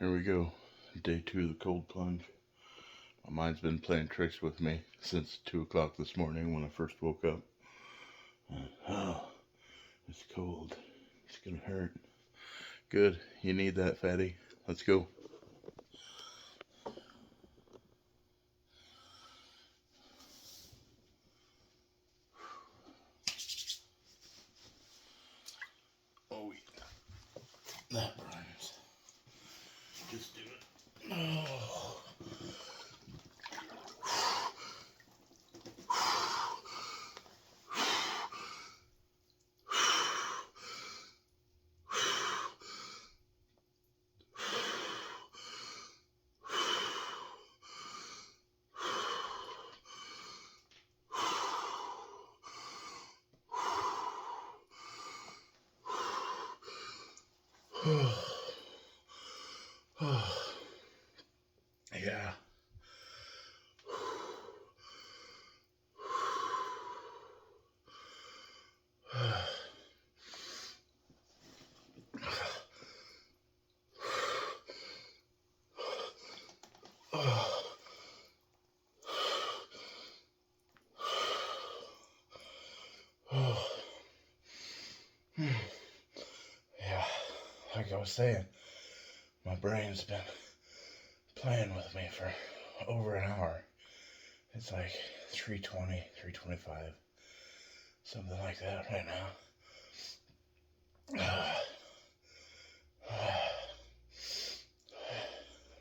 Here we go. Day 2 of the cold plunge. My mind's been playing tricks with me since 2 o'clock this morning when I first woke up. Oh, it's cold. It's gonna hurt. Good. You need that, fatty. Let's go. Oh, yeah. That burns. Just do it. Oh. Yeah. Yeah, like I was saying, my brain's been playing with me for over an hour. It's like 3:20, 3:25, something like that right now.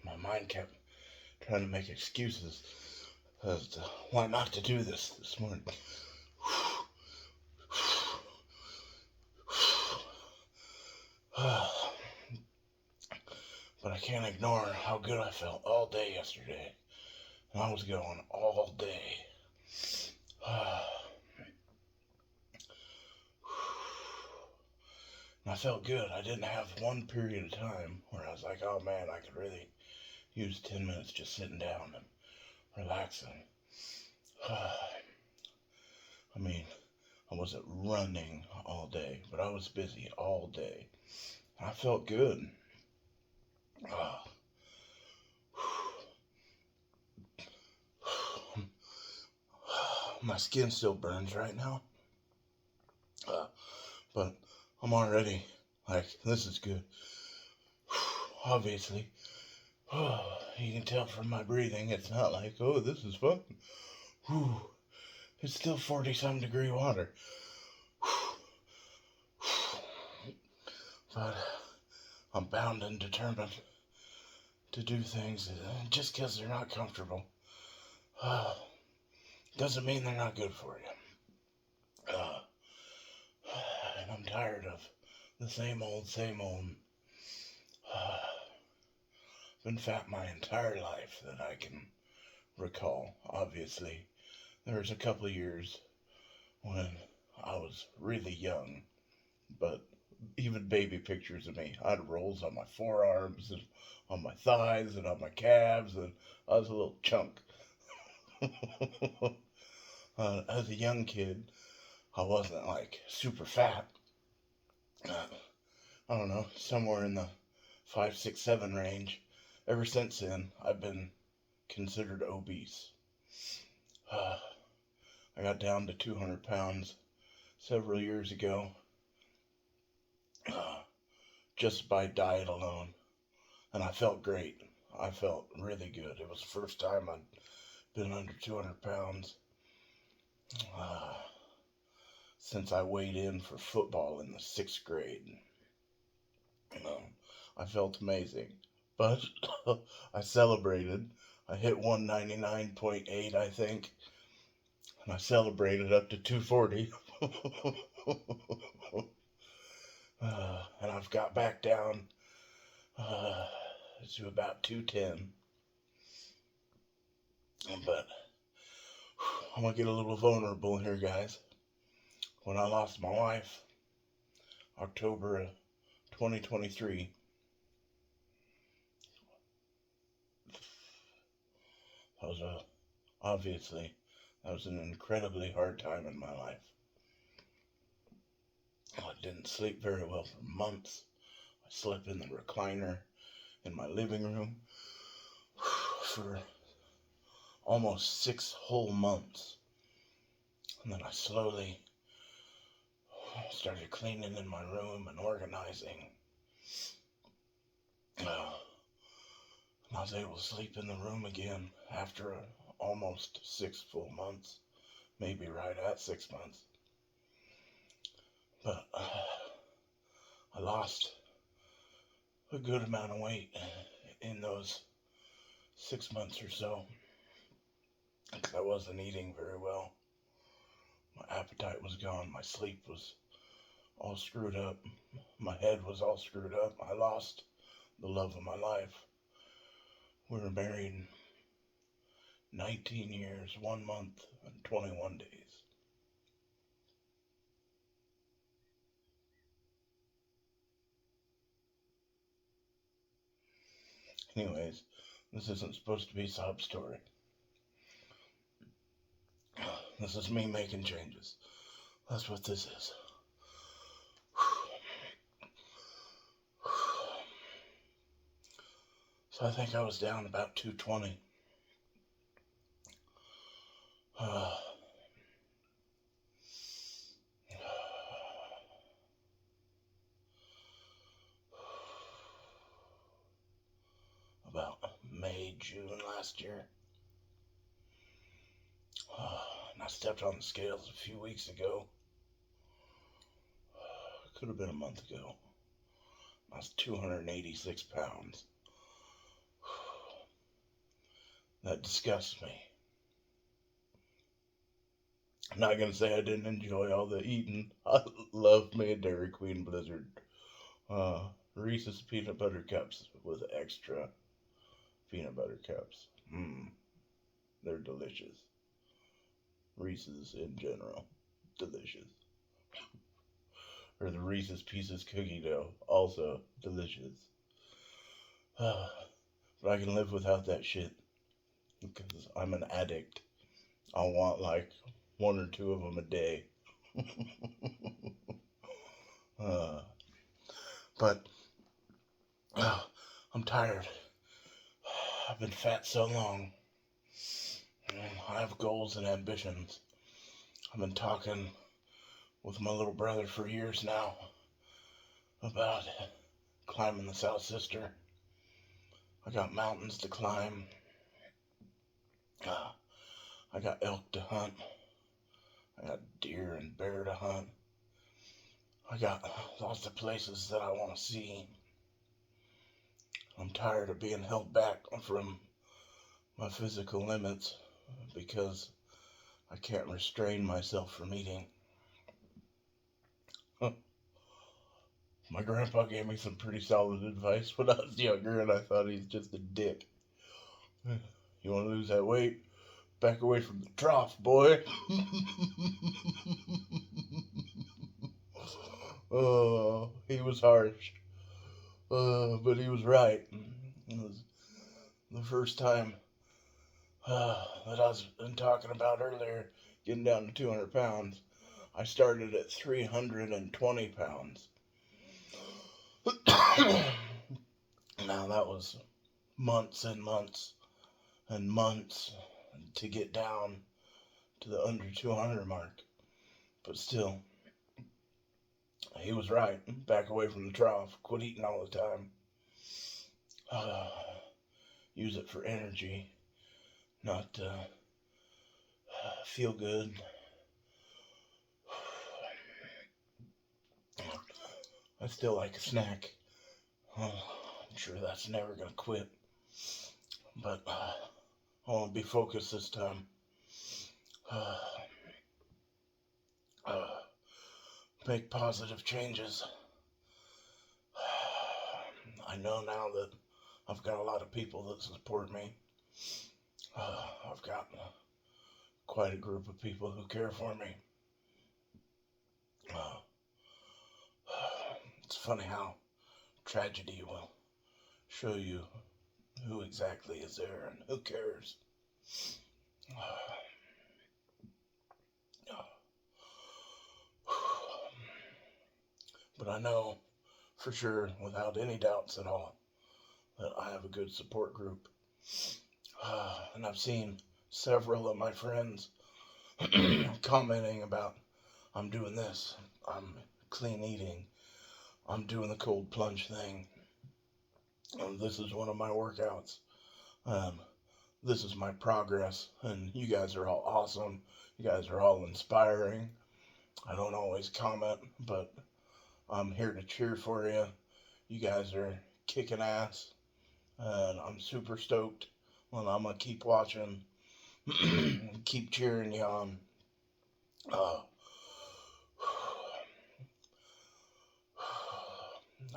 My mind kept trying to make excuses as to why not to do this morning. But I can't ignore how good I felt all day yesterday. And I was going all day. And I felt good. I didn't have one period of time where I was like, oh man, I could really use 10 minutes just sitting down and relaxing. I mean, I wasn't running all day, but I was busy all day. I felt good. My skin still burns right now, but I'm already like, this is good. Obviously, you can tell from my breathing, it's not like, oh, this is fun. It's still 40-some degree water. But I'm bound and determined to do things just because they're not comfortable. Doesn't mean they're not good for you. And I'm tired of the same old, same old. Been fat my entire life that I can recall, obviously. There was a couple of years when I was really young, but even baby pictures of me, I had rolls on my forearms and on my thighs and on my calves, and I was a little chunk. As a young kid, I wasn't like super fat. I don't know, somewhere in the 5, 6, 7 range. Ever since then, I've been considered obese. I got down to 200 pounds several years ago, just by diet alone, and I felt great. I felt really good. It was the first time I'd been under 200 pounds since I weighed in for football in the 6th grade. I felt amazing, but I celebrated. I hit 199.8, I think, and I celebrated up to 240. And I've got back down to about 210. But I'm going to get a little vulnerable here, guys. When I lost my wife, October of 2023, obviously, that was an incredibly hard time in my life. I didn't sleep very well for months. I slept in the recliner in my living room for almost 6 whole months. And then I slowly started cleaning in my room and organizing. Uh, and I was able to sleep in the room again after almost 6 full months, maybe right at 6 months. But I lost a good amount of weight in those 6 months or so because I wasn't eating very well. My appetite was gone. My sleep was all screwed up. My head was all screwed up. I lost the love of my life. We were married 19 years, 1 month, and 21 days. Anyways, this isn't supposed to be a sob story. This is me making changes. That's what this is. So I think I was down about 220. About May, June last year. And I stepped on the scales a few weeks ago. Could have been a month ago. I was 286 pounds. That disgusts me. I'm not going to say I didn't enjoy all the eating. I love me a Dairy Queen Blizzard. Reese's peanut butter cups with extra peanut butter cups. They're delicious. Reese's in general, delicious. Or the Reese's Pieces cookie dough, also delicious. But I can live without that shit because I'm an addict. I want like 1 or 2 of them a day. But I'm tired. I've been fat so long. I have goals and ambitions. I've been talking with my little brother for years now about climbing the South Sister. I got mountains to climb. I got elk to hunt. I got deer and bear to hunt. I got lots of places that I want to see. I'm tired of being held back from my physical limits because I can't restrain myself from eating. My grandpa gave me some pretty solid advice when I was younger, and I thought he's just a dick. You want to lose that weight? Back away from the trough, boy. Oh, he was harsh. But he was right. It was the first time that I was talking about earlier, getting down to 200 pounds. I started at 320 pounds. Now that was months and months and months to get down to the under 200 mark. But still, he was right. Back away from the trough. Quit eating all the time. Use it for energy, not feel good. I still like a snack. I'm sure that's never going to quit. But I want to be focused this time. Make positive changes. I know now that I've got a lot of people that support me. I've got quite a group of people who care for me. It's funny how tragedy will show you who exactly is there and who cares. But I know for sure, without any doubts at all, that I have a good support group. And I've seen several of my friends commenting about, I'm doing this, I'm clean eating, I'm doing the cold plunge thing, this is one of my workouts, um, this is my progress, and you guys are all awesome, you guys are all inspiring. I don't always comment, but I'm here to cheer for you. You guys are kicking ass, and I'm super stoked. And I'm gonna keep watching, keep cheering you on. Uh,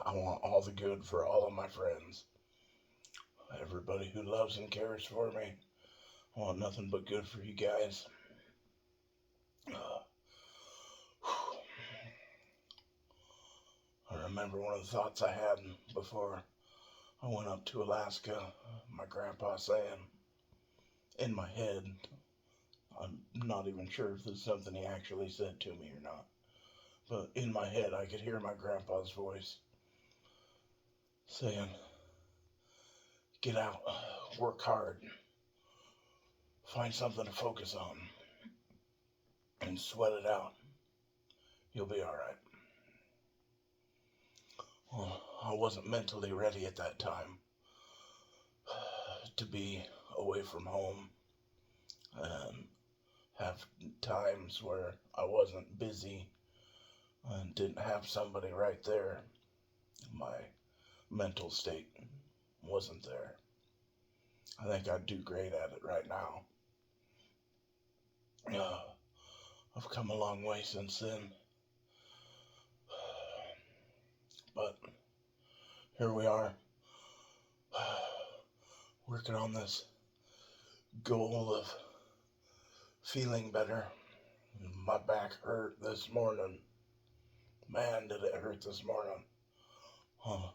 I want all the good for all of my friends, everybody who loves and cares for me. I want nothing but good for you guys. Uh, I remember one of the thoughts I had before I went up to Alaska. My grandpa saying in my head, I'm not even sure if this is something he actually said to me or not, but in my head I could hear my grandpa's voice saying, get out, work hard, find something to focus on, and sweat it out. You'll be alright. Well, I wasn't mentally ready at that time to be away from home and have times where I wasn't busy and didn't have somebody right there. My mental state wasn't there. I think I'd do great at it right now. I've come a long way since then. But here we are, working on this goal of feeling better. My back hurt this morning. Man, did it hurt this morning. I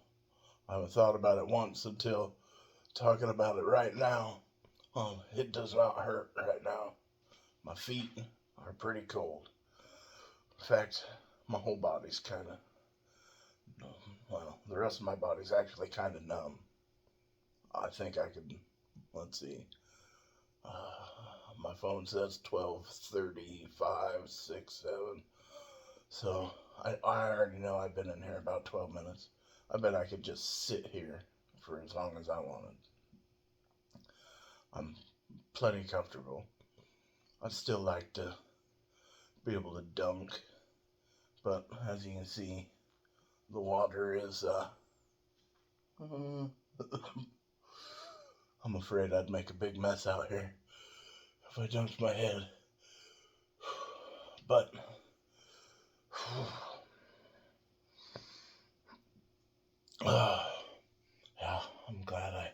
haven't thought about it once until talking about it right now. It does not hurt right now. My feet are pretty cold. In fact, my whole body's kind of, well, the rest of my body's actually kind of numb. I think I could, let's see, my phone says 12:35, 6, 7. So I already know I've been in here about 12 minutes. I bet I could just sit here for as long as I wanted. I'm plenty comfortable. I'd still like to be able to dunk, but as you can see, the water is, I'm afraid I'd make a big mess out here if I dunked my head. But yeah, I'm glad I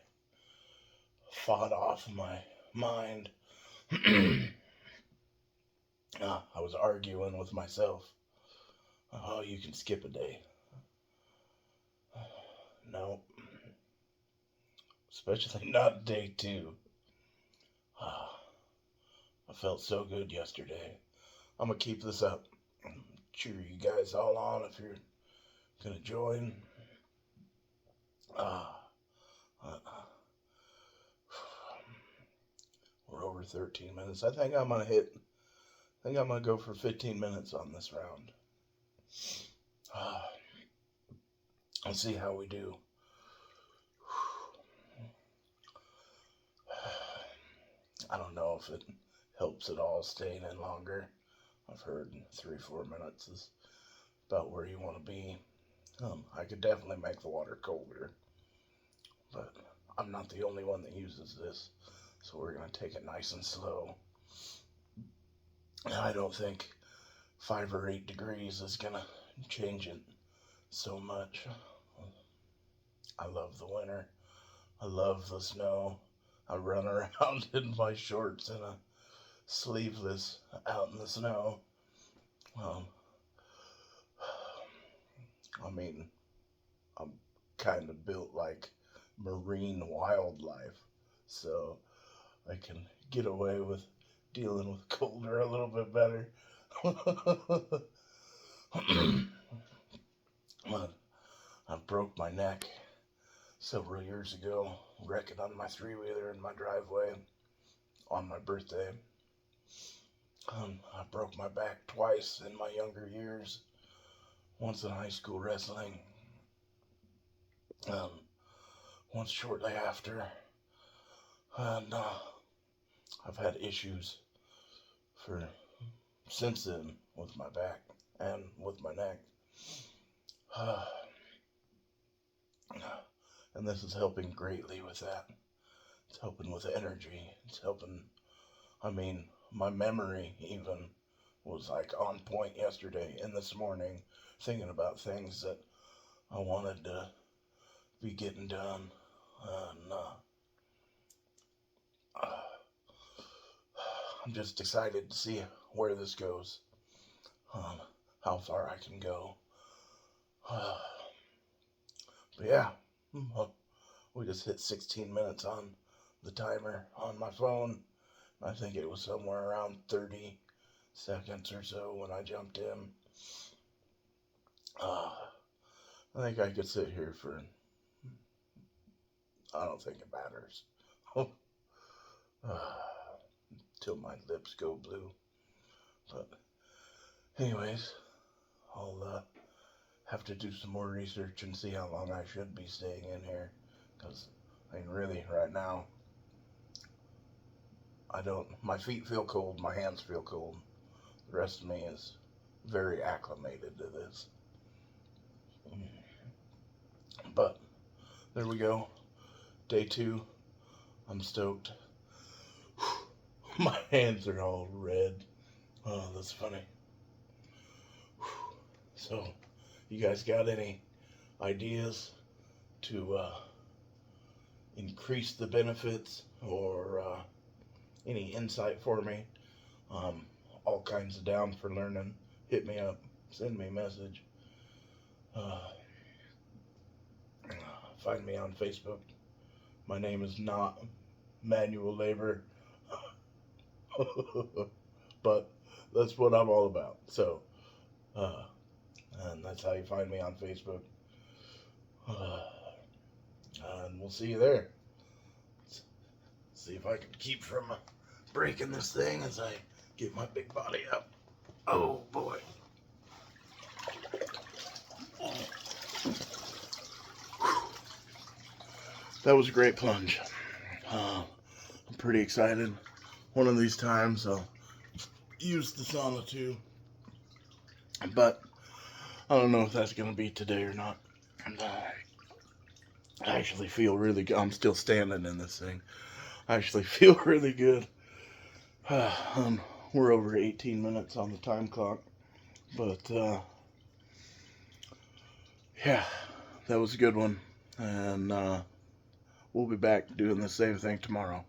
fought off my mind. I was arguing with myself. Oh, you can skip a day. No, especially not day 2. I felt so good yesterday. I'm gonna keep this up. Cheer you guys all on if you're gonna join. We're over 13 minutes. I think I'm gonna go for 15 minutes on this round. Let's see how we do. I don't know if it helps at all staying in longer. I've heard 3-4 minutes is about where you want to be. I could definitely make the water colder, but I'm not the only one that uses this, so we're going to take it nice and slow. I don't think 5 or 8 degrees is going to change it so much. I love the winter. I love the snow. I run around in my shorts and a sleeveless out in the snow. I mean, I'm kind of built like marine wildlife, so I can get away with dealing with colder a little bit better. I broke my neck, several years ago, wrecking on my three-wheeler in my driveway on my birthday. I broke my back twice in my younger years, once in high school wrestling, um, once shortly after, and I've had issues for since then with my back and with my neck. And this is helping greatly with that. It's helping with energy. It's helping, my memory even was like on point yesterday and this morning, thinking about things that I wanted to be getting done. And I'm just excited to see where this goes, how far I can go. But yeah, we just hit 16 minutes on the timer on my phone. I think it was somewhere around 30 seconds or so when I jumped in. I think I could sit here for, I don't think it matters, till my lips go blue. But anyways, I'll have to do some more research and see how long I should be staying in here. Because, really, right now, my feet feel cold, my hands feel cold. The rest of me is very acclimated to this. But, there we go. Day 2. I'm stoked. My hands are all red. Oh, that's funny. So, you guys got any ideas to increase the benefits or any insight for me? All kinds of down for learning. Hit me up. Send me a message. Find me on Facebook. My name is not Manual Labor. But that's what I'm all about. So, and that's how you find me on Facebook. And we'll see you there. Let's see if I can keep from breaking this thing as I get my big body up. Oh boy. That was a great plunge. I'm pretty excited. One of these times I'll use the sauna too. But I don't know if that's going to be today or not. And I actually feel really good. I'm still standing in this thing. I actually feel really good. We're over 18 minutes on the time clock. But, yeah, that was a good one. And we'll be back doing the same thing tomorrow.